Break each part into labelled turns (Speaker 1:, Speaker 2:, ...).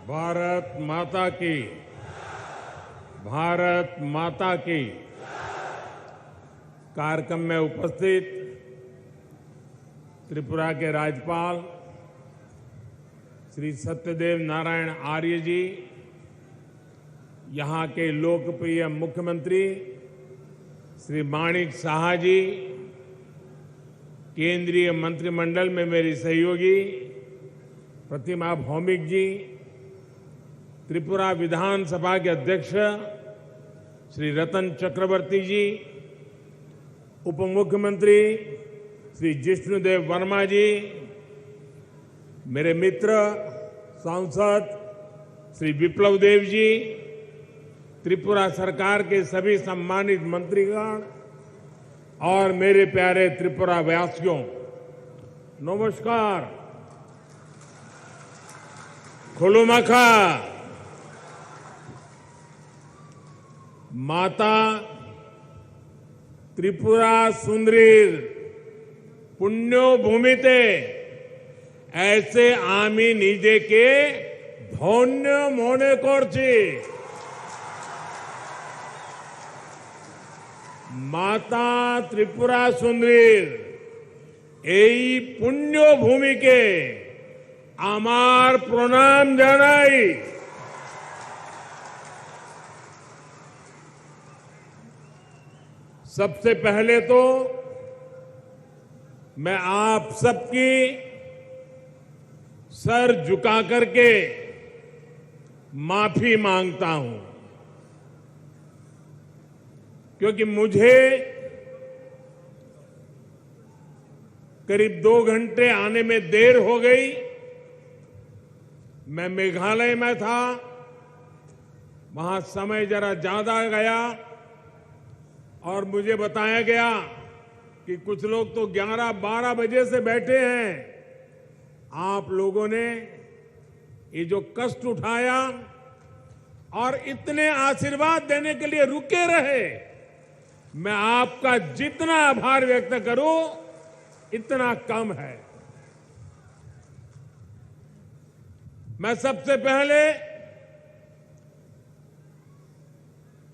Speaker 1: भारत माता की, भारत माता की। कार्यक्रम में उपस्थित त्रिपुरा के राज्यपाल श्री सत्यदेव नारायण आर्य जी, यहाँ के लोकप्रिय मुख्यमंत्री श्री माणिक साहा जी, केंद्रीय मंत्रिमंडल में मेरी सहयोगी प्रतिमा भौमिक जी, त्रिपुरा विधानसभा के अध्यक्ष श्री रतन चक्रवर्ती जी, उप मुख्यमंत्री श्री जिष्णुदेव वर्मा जी, मेरे मित्र सांसद श्री विप्लव देव जी, त्रिपुरा सरकार के सभी सम्मानित मंत्रीगण और मेरे प्यारे त्रिपुरा वासियों, नमस्कार। खुलुमखा। माता त्रिपुरा सुंदरीर पुण्यो भूमिते ऐसे आमी निजे के धन्य मने करছি। माता त्रिपुरा सुंदरीर এই পুণ্য ভূমিকে আমার প্রণাম জানাই। सबसे पहले तो मैं आप सबकी सर झुका करके माफी मांगता हूं, क्योंकि मुझे करीब 2 घंटे आने में देर हो गई। मैं मेघालय में था, वहां समय जरा ज्यादा गया और मुझे बताया गया कि कुछ लोग तो 11-12 बजे से बैठे हैं। आप लोगों ने ये जो कष्ट उठाया और इतने आशीर्वाद देने के लिए रुके रहे, मैं आपका जितना आभार व्यक्त करूं इतना कम है। मैं सबसे पहले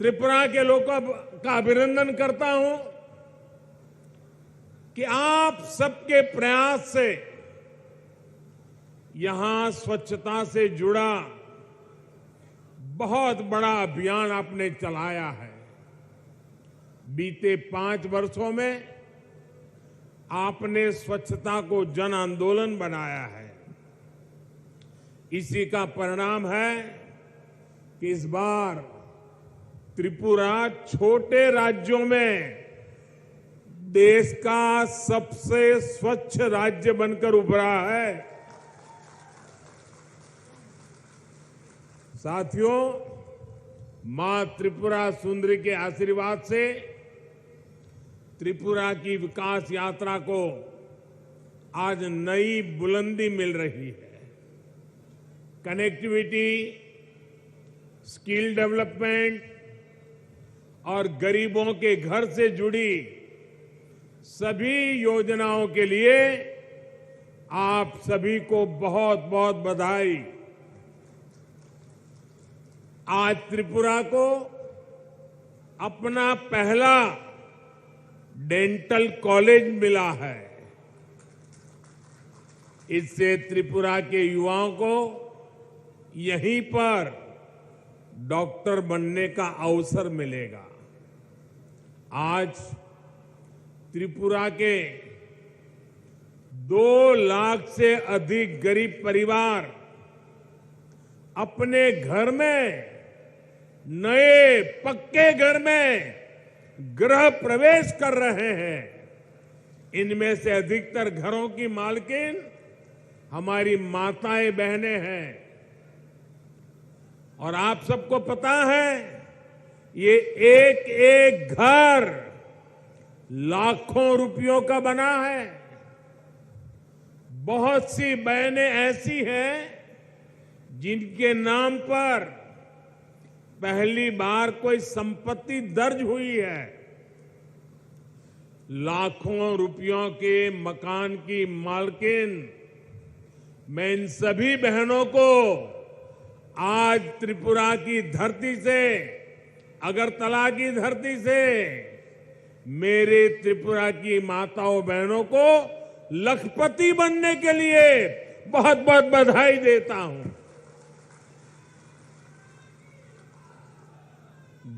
Speaker 1: त्रिपुरा के लोगों का अभिनंदन करता हूं कि आप सबके प्रयास से यहां स्वच्छता से जुड़ा बहुत बड़ा अभियान आपने चलाया है। बीते 5 वर्षों में आपने स्वच्छता को जन आंदोलन बनाया है। इसी का परिणाम है कि इस बार त्रिपुरा छोटे राज्यों में देश का सबसे स्वच्छ राज्य बनकर उभरा है। साथियों, मां त्रिपुरा सुंदरी के आशीर्वाद से त्रिपुरा की विकास यात्रा को आज नई बुलंदी मिल रही है। कनेक्टिविटी, स्किल डेवलपमेंट और गरीबों के घर से जुड़ी सभी योजनाओं के लिए आप सभी को बहुत बहुत बधाई। आज त्रिपुरा को अपना पहला डेंटल कॉलेज मिला है। इससे त्रिपुरा के युवाओं को यहीं पर डॉक्टर बनने का अवसर मिलेगा। आज त्रिपुरा के 2 लाख से अधिक गरीब परिवार अपने घर में, नए पक्के घर में गृह प्रवेश कर रहे हैं। इनमें से अधिकतर घरों की मालकिन हमारी माताएं बहनें हैं। और आप सबको पता है, ये एक एक घर लाखों रुपयों का बना है। बहुत सी बहनें ऐसी हैं जिनके नाम पर पहली बार कोई संपत्ति दर्ज हुई है। लाखों रुपयों के मकान की मालकिन मैं इन सभी बहनों को आज त्रिपुरा की धरती से, अगरतला की धरती से मेरे त्रिपुरा की माताओं बहनों को लखपति बनने के लिए बहुत बहुत बधाई देता हूं।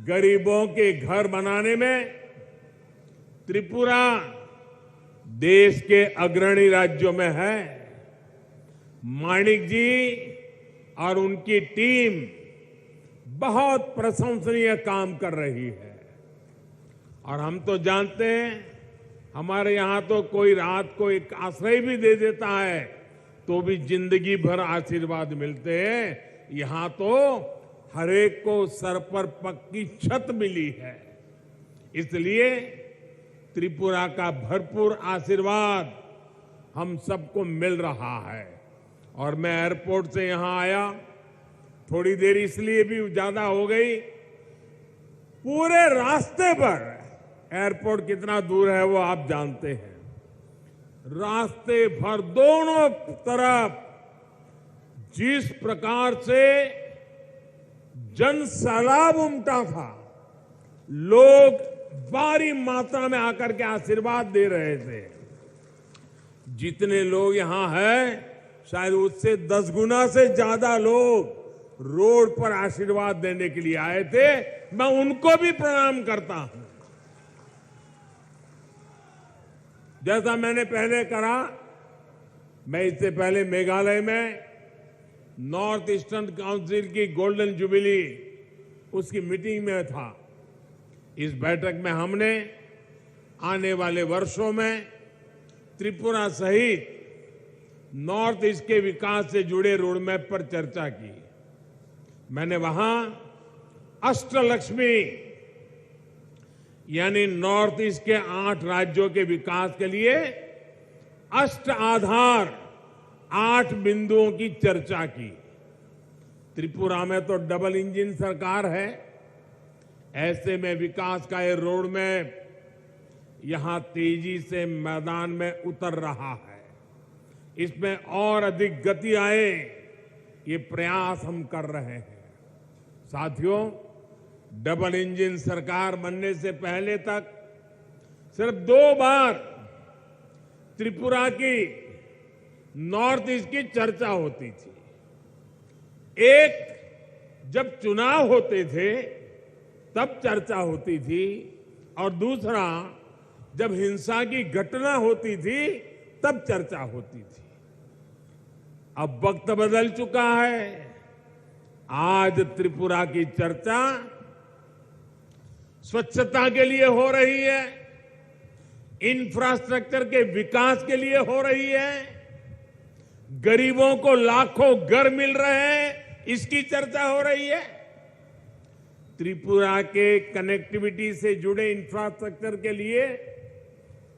Speaker 1: गरीबों के घर बनाने में त्रिपुरा देश के अग्रणी राज्यों में है। माणिक जी और उनकी टीम बहुत प्रशंसनीय काम कर रही है। और हम तो जानते हैं, हमारे यहां तो कोई रात को एक आश्रय भी दे देता है तो भी जिंदगी भर आशीर्वाद मिलते हैं। यहां तो हर एक को सर पर पक्की छत मिली है। इसलिए त्रिपुरा का भरपूर आशीर्वाद हम सबको मिल रहा है। और मैं एयरपोर्ट से यहां आया, थोड़ी देर इसलिए भी ज्यादा हो गई, पूरे रास्ते पर, एयरपोर्ट कितना दूर है वो आप जानते हैं, रास्ते भर दोनों तरफ जिस प्रकार से जन सैलाब उमटा था, लोग भारी मात्रा में आकर के आशीर्वाद दे रहे थे। जितने लोग यहां हैं, शायद उससे 10 गुना से ज्यादा लोग रोड पर आशीर्वाद देने के लिए आए थे। मैं उनको भी प्रणाम करता हूं। जैसा मैंने पहले कहा, मैं इससे पहले मेघालय में नॉर्थ ईस्टर्न काउंसिल की गोल्डन जुबिली उसकी मीटिंग में था। इस बैठक में हमने आने वाले वर्षों में त्रिपुरा सहित नॉर्थ ईस्ट के विकास से जुड़े रोडमैप पर चर्चा की। मैंने वहां अष्टलक्ष्मी यानी नॉर्थ ईस्ट के 8 राज्यों के विकास के लिए अष्ट आधार 8 बिंदुओं की चर्चा की। त्रिपुरा में तो डबल इंजन सरकार है, ऐसे में विकास का ये रोड मैप यहां तेजी से मैदान में उतर रहा है। इसमें और अधिक गति आए, ये प्रयास हम कर रहे हैं। साथियों, डबल इंजन सरकार बनने से पहले तक सिर्फ 2 बार त्रिपुरा की नॉर्थ ईस्ट की चर्चा होती थी। एक जब चुनाव होते थे तब चर्चा होती थी, और दूसरा जब हिंसा की घटना होती थी तब चर्चा होती थी। अब वक्त बदल चुका है। आज त्रिपुरा की चर्चा स्वच्छता के लिए हो रही है, इंफ्रास्ट्रक्चर के विकास के लिए हो रही है, गरीबों को लाखों घर मिल रहे हैं, इसकी चर्चा हो रही है। त्रिपुरा के कनेक्टिविटी से जुड़े इंफ्रास्ट्रक्चर के लिए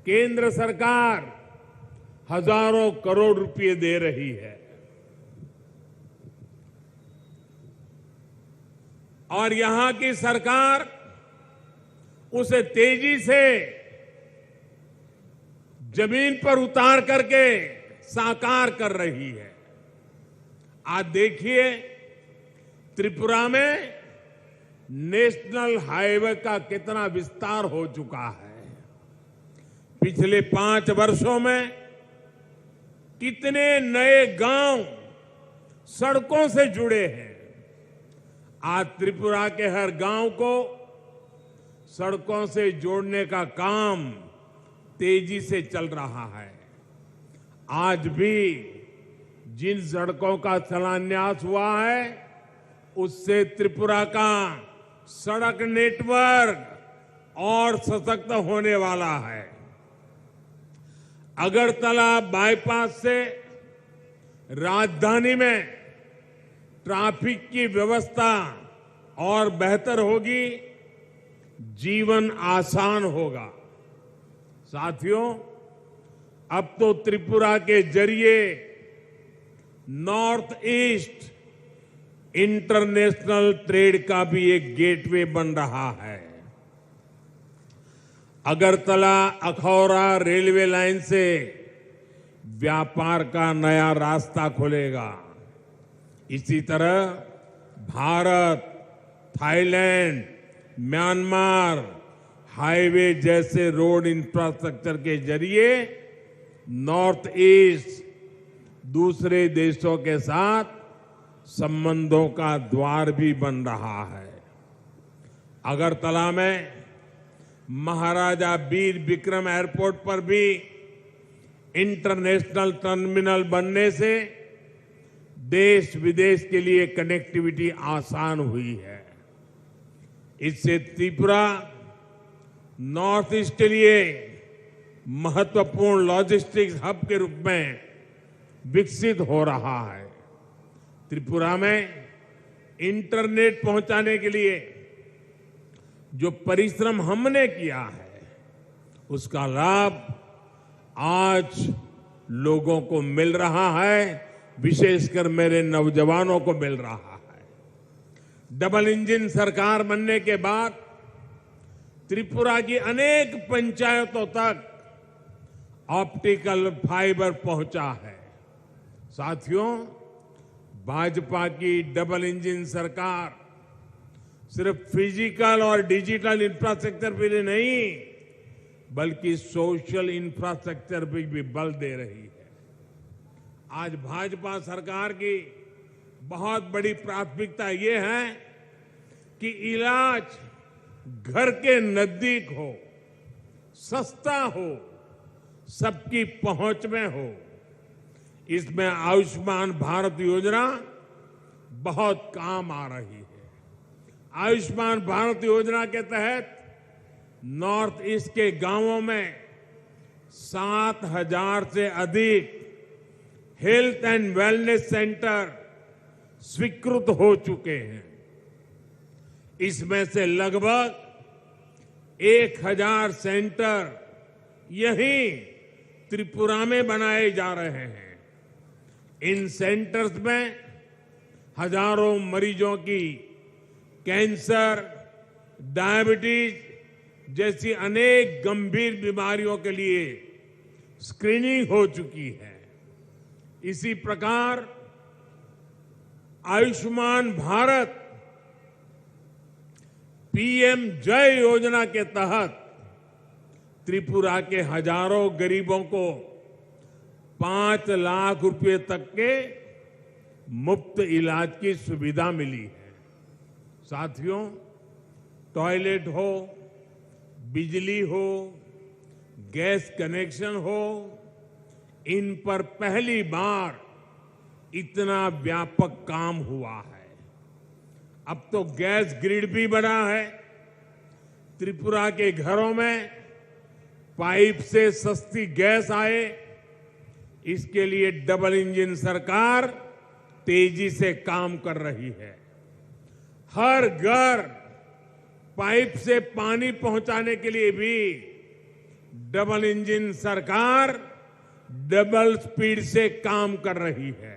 Speaker 1: केंद्र सरकार हजारों करोड़ रुपए दे रही है। और यहां की सरकार उसे तेजी से जमीन पर उतार करके साकार कर रही है। आज देखिए, त्रिपुरा में नेशनल हाईवे का कितना विस्तार हो चुका है। पिछले 5 वर्षों में कितने नए गांव सड़कों से जुड़े हैं। आज त्रिपुरा के हर गांव को सड़कों से जोड़ने का काम तेजी से चल रहा है। आज भी जिन सड़कों का शिलान्यास हुआ है, उससे त्रिपुरा का सड़क नेटवर्क और सशक्त होने वाला है। अगरतला बाईपास से राजधानी में ट्रैफिक की व्यवस्था और बेहतर होगी, जीवन आसान होगा। साथियों, अब तो त्रिपुरा के जरिए नॉर्थ ईस्ट इंटरनेशनल ट्रेड का भी एक गेटवे बन रहा है। अगरतला अखौरा रेलवे लाइन से व्यापार का नया रास्ता खुलेगा। इसी तरह भारत, थाईलैंड, म्यांमार हाईवे जैसे रोड इंफ्रास्ट्रक्चर के जरिए नॉर्थ ईस्ट दूसरे देशों के साथ संबंधों का द्वार भी बन रहा है। अगरतला में महाराजा वीर विक्रम एयरपोर्ट पर भी इंटरनेशनल टर्मिनल बनने से देश विदेश के लिए कनेक्टिविटी आसान हुई है। इससे त्रिपुरा नॉर्थ ईस्ट के लिए महत्वपूर्ण लॉजिस्टिक्स हब के रूप में विकसित हो रहा है। त्रिपुरा में इंटरनेट पहुंचाने के लिए जो परिश्रम हमने किया है उसका लाभ आज लोगों को मिल रहा है, विशेषकर मेरे नौजवानों को मिल रहा है। डबल इंजन सरकार बनने के बाद त्रिपुरा की अनेक पंचायतों तक ऑप्टिकल फाइबर पहुंचा है। साथियों, भाजपा की डबल इंजन सरकार सिर्फ फिजिकल और डिजिटल इंफ्रास्ट्रक्चर पे नहीं बल्कि सोशल इंफ्रास्ट्रक्चर पे भी बल दे रही है। आज भाजपा सरकार की बहुत बड़ी प्राथमिकता ये है कि इलाज घर के नजदीक हो, सस्ता हो, सबकी पहुंच में हो। इसमें आयुष्मान भारत योजना बहुत काम आ रही है। आयुष्मान भारत योजना के तहत नॉर्थ ईस्ट के गांवों में 7,000 से अधिक हेल्थ एंड वेलनेस सेंटर स्वीकृत हो चुके हैं। इसमें से लगभग 1,000 सेंटर यहीं त्रिपुरा में बनाए जा रहे हैं। इन सेंटर्स में हजारों मरीजों की कैंसर, डायबिटीज जैसी अनेक गंभीर बीमारियों के लिए स्क्रीनिंग हो चुकी है। इसी प्रकार आयुष्मान भारत पीएम जय योजना के तहत त्रिपुरा के हजारों गरीबों को 5 लाख रुपए तक के मुफ्त इलाज की सुविधा मिली है। साथियों, टॉयलेट हो, बिजली हो, गैस कनेक्शन हो, इन पर पहली बार इतना व्यापक काम हुआ है। अब तो गैस ग्रिड भी बना है। त्रिपुरा के घरों में पाइप से सस्ती गैस आए, इसके लिए डबल इंजन सरकार तेजी से काम कर रही है। हर घर पाइप से पानी पहुंचाने के लिए भी डबल इंजन सरकार डबल स्पीड से काम कर रही है।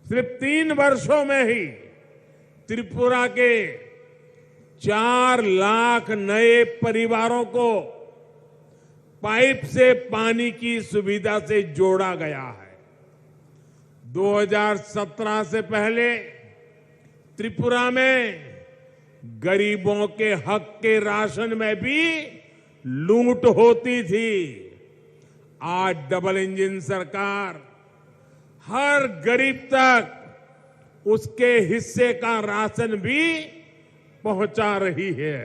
Speaker 1: सिर्फ 3 वर्षों में ही त्रिपुरा के 4 लाख नए परिवारों को पाइप से पानी की सुविधा से जोड़ा गया है। 2017 से पहले त्रिपुरा में गरीबों के हक के राशन में भी लूट होती थी। आज डबल इंजन सरकार हर गरीब तक उसके हिस्से का राशन भी पहुंचा रही है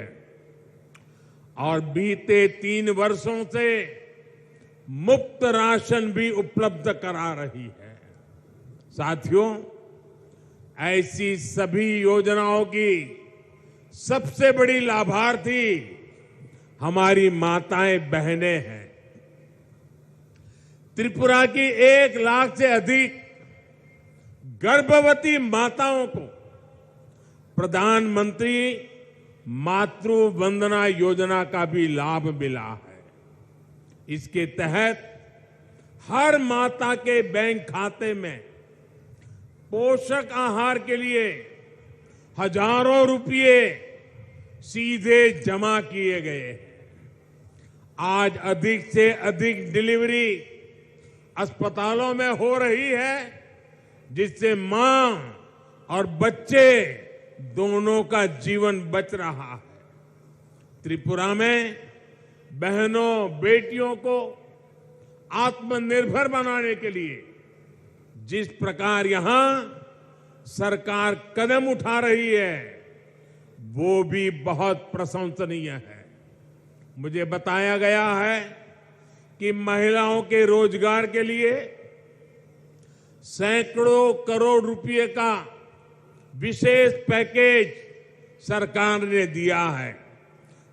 Speaker 1: और बीते 3 वर्षों से मुफ्त राशन भी उपलब्ध करा रही है। साथियों, ऐसी सभी योजनाओं की सबसे बड़ी लाभार्थी हमारी माताएं बहनें हैं। त्रिपुरा की 1 लाख से अधिक गर्भवती माताओं को प्रधानमंत्री मातृ वंदना योजना का भी लाभ मिला है। इसके तहत हर माता के बैंक खाते में पोषक आहार के लिए हजारों रुपये सीधे जमा किए गए हैं। आज अधिक से अधिक डिलीवरी अस्पतालों में हो रही है, जिससे मां और बच्चे दोनों का जीवन बच रहा है। त्रिपुरा में बहनों बेटियों को आत्मनिर्भर बनाने के लिए जिस प्रकार यहां सरकार कदम उठा रही है वो भी बहुत प्रशंसनीय है। मुझे बताया गया है कि महिलाओं के रोजगार के लिए सैकड़ों करोड़ रुपए का विशेष पैकेज सरकार ने दिया है।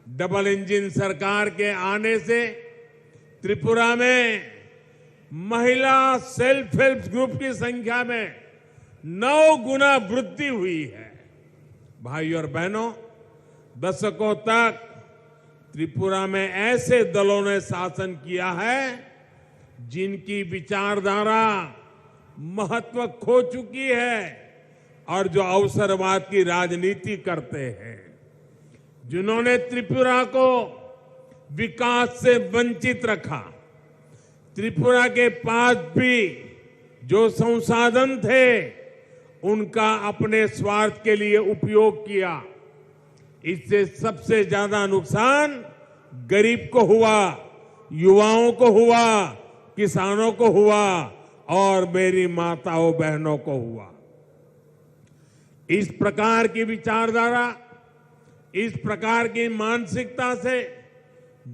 Speaker 1: डबल इंजन सरकार के आने से त्रिपुरा में महिला सेल्फ हेल्प ग्रुप की संख्या में 9 गुना वृद्धि हुई है। भाइयों और बहनों, दशकों तक त्रिपुरा में ऐसे दलों ने शासन किया है जिनकी विचारधारा महत्व खो चुकी है और जो अवसरवाद की राजनीति करते हैं, जिन्होंने त्रिपुरा को विकास से वंचित रखा। त्रिपुरा के पास भी जो संसाधन थे उनका अपने स्वार्थ के लिए उपयोग किया। इससे सबसे ज्यादा नुकसान गरीब को हुआ, युवाओं को हुआ, किसानों को हुआ और मेरी माताओं बहनों को हुआ। इस प्रकार की विचारधारा, इस प्रकार की मानसिकता से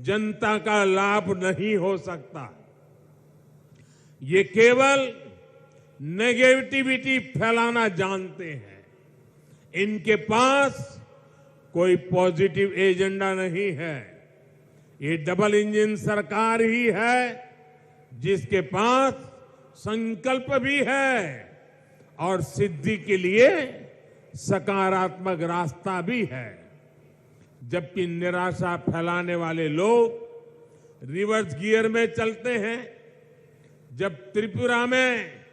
Speaker 1: जनता का लाभ नहीं हो सकता। ये केवल नेगेटिविटी फैलाना जानते हैं। इनके पास कोई पॉजिटिव एजेंडा नहीं है। ये डबल इंजन सरकार ही है जिसके पास संकल्प भी है और सिद्धि के लिए सकारात्मक रास्ता भी है। जबकि निराशा फैलाने वाले लोग रिवर्स गियर में चलते हैं। जब त्रिपुरा में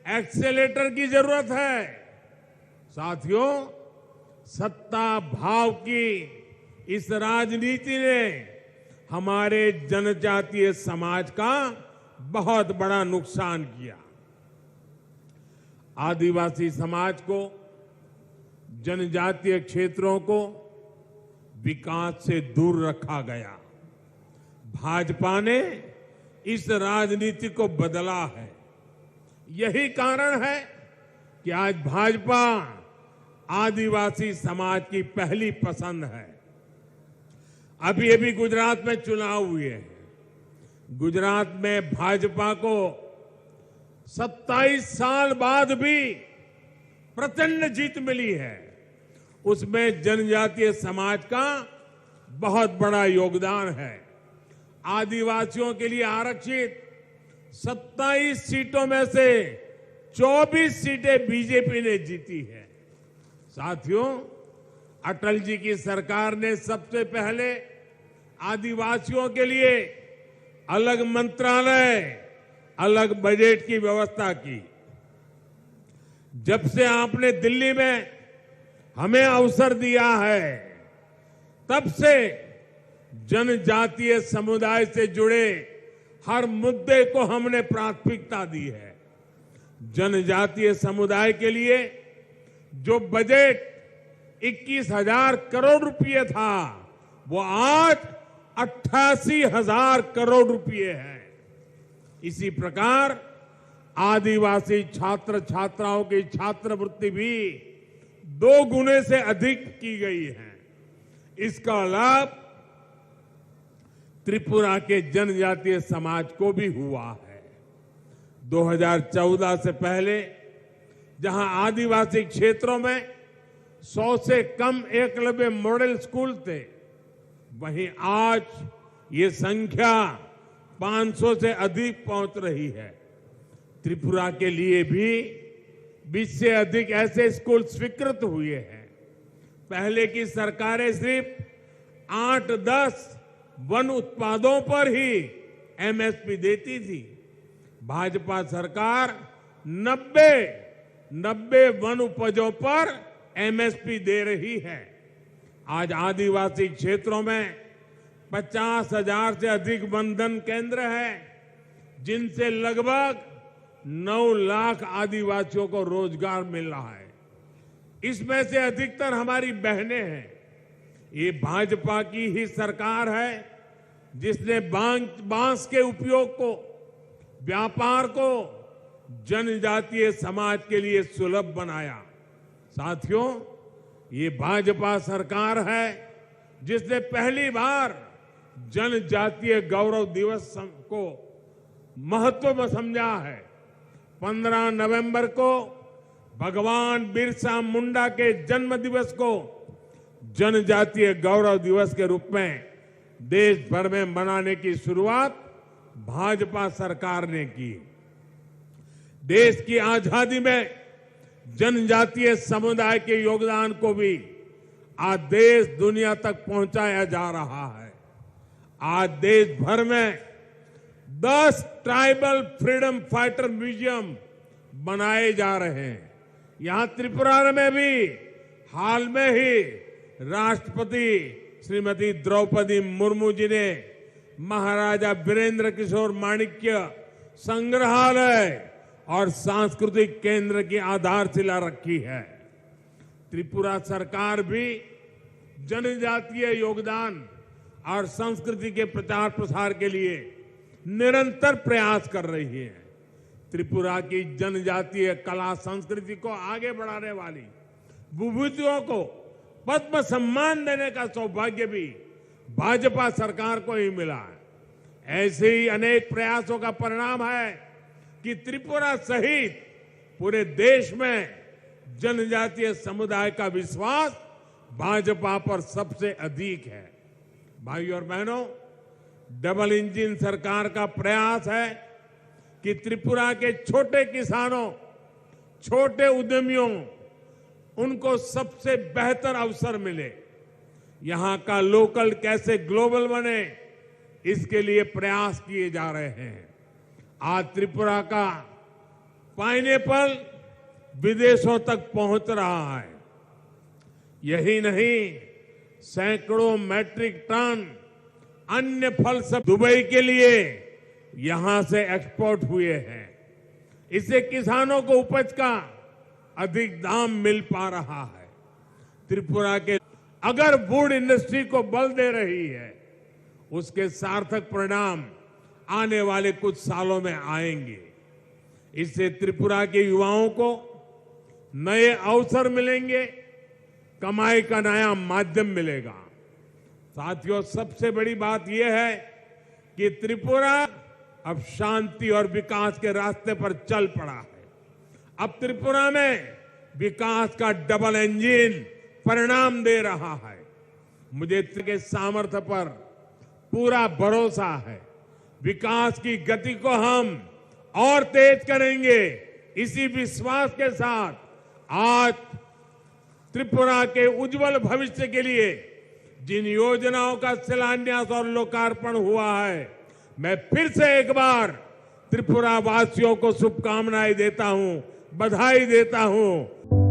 Speaker 1: एक्सेलेटर की जरूरत है, साथियों, सत्ता भाव की इस राजनीति ने हमारे जनजातीय समाज का बहुत बड़ा नुकसान किया। आदिवासी समाज को, जनजातीय क्षेत्रों को विकास से दूर रखा गया। भाजपा ने इस राजनीति को बदला है। यही कारण है कि आज भाजपा आदिवासी समाज की पहली पसंद है। अभी गुजरात में चुनाव हुए हैं। गुजरात में भाजपा को 27 साल बाद भी प्रचंड जीत मिली है। उसमें जनजातीय समाज का बहुत बड़ा योगदान है। आदिवासियों के लिए आरक्षित 27 सीटों में से 24 सीटें बीजेपी ने जीती है। साथियों, अटल जी की सरकार ने सबसे पहले आदिवासियों के लिए अलग मंत्रालय, अलग बजट की व्यवस्था की। जब से आपने दिल्ली में हमें अवसर दिया है, तब से जनजातीय समुदाय से जुड़े हर मुद्दे को हमने प्राथमिकता दी है। जनजातीय समुदाय के लिए जो बजट 21,000 करोड़ रुपए था, वो आज 88,000 करोड़ रुपए है। इसी प्रकार आदिवासी छात्र छात्राओं की छात्रवृत्ति भी 2 गुने से अधिक की गई है। इसका लाभ त्रिपुरा के जनजातीय समाज को भी हुआ है। 2014 से पहले जहां आदिवासी क्षेत्रों में 100 से कम एकलव्य मॉडल स्कूल थे, वहीं आज ये संख्या 500 से अधिक पहुंच रही है। त्रिपुरा के लिए भी 20 से अधिक ऐसे स्कूल स्वीकृत हुए हैं। पहले की सरकारें सिर्फ 8-10 वन उत्पादों पर ही एमएसपी देती थी। भाजपा सरकार 90 वन उपजों पर एमएसपी दे रही है। आज आदिवासी क्षेत्रों में 50,000 से अधिक वनधन केंद्र हैं, जिनसे लगभग 9 लाख आदिवासियों को रोजगार मिल रहा है। इसमें से अधिकतर हमारी बहनें हैं। ये भाजपा की ही सरकार है जिसने बांस के उपयोग को, व्यापार को जनजातीय समाज के लिए सुलभ बनाया। साथियों, ये भाजपा सरकार है जिसने पहली बार जनजातीय गौरव दिवस को महत्व में समझा है। 15 नवंबर को भगवान बिरसा मुंडा के जन्म दिवस को जनजातीय गौरव दिवस के रूप में देश भर में मनाने की शुरुआत भाजपा सरकार ने की। देश की आजादी में जनजातीय समुदाय के योगदान को भी आज देश दुनिया तक पहुंचाया जा रहा है। आज देश भर में 10 ट्राइबल फ्रीडम फाइटर म्यूजियम बनाए जा रहे हैं। यहां त्रिपुरा में भी हाल में ही राष्ट्रपति श्रीमती द्रौपदी मुर्मू जी ने महाराजा वीरेंद्र किशोर माणिक्य संग्रहालय और सांस्कृतिक केंद्र की आधारशिला रखी है। त्रिपुरा सरकार भी जनजातीय योगदान और संस्कृति के प्रचार प्रसार के लिए निरंतर प्रयास कर रही है। त्रिपुरा की जनजातीय कला संस्कृति को आगे बढ़ाने वाली विभूतियों को पद्म सम्मान देने का सौभाग्य भी भाजपा सरकार को ही मिला है। ऐसे ही अनेक प्रयासों का परिणाम है कि त्रिपुरा सहित पूरे देश में जनजातीय समुदाय का विश्वास भाजपा पर सबसे अधिक है। भाइयों और बहनों, डबल इंजन सरकार का प्रयास है कि त्रिपुरा के छोटे किसानों, छोटे उद्यमियों, उनको सबसे बेहतर अवसर मिले। यहां का लोकल कैसे ग्लोबल बने, इसके लिए प्रयास किए जा रहे हैं। आज त्रिपुरा का पाइनएप्पल विदेशों तक पहुंच रहा है। यही नहीं, सैकड़ों मैट्रिक टन अन्य फल सब दुबई के लिए यहां से एक्सपोर्ट हुए हैं। इससे किसानों को उपज का अधिक दाम मिल पा रहा है। त्रिपुरा के अगर वुड इंडस्ट्री को बल दे रही है, उसके सार्थक परिणाम आने वाले कुछ सालों में आएंगे। इससे त्रिपुरा के युवाओं को नए अवसर मिलेंगे, कमाई का नया माध्यम मिलेगा। साथियों, सबसे बड़ी बात यह है कि त्रिपुरा अब शांति और विकास के रास्ते पर चल पड़ा है। अब त्रिपुरा में विकास का डबल इंजन परिणाम दे रहा है। मुझे के सामर्थ्य पर पूरा भरोसा है। विकास की गति को हम और तेज करेंगे। इसी विश्वास के साथ आज त्रिपुरा के उज्जवल भविष्य के लिए जिन योजनाओं का शिलान्यास और लोकार्पण हुआ है, मैं फिर से एक बार त्रिपुरा वासियों को शुभकामनाएं देता हूं, बधाई देता हूं।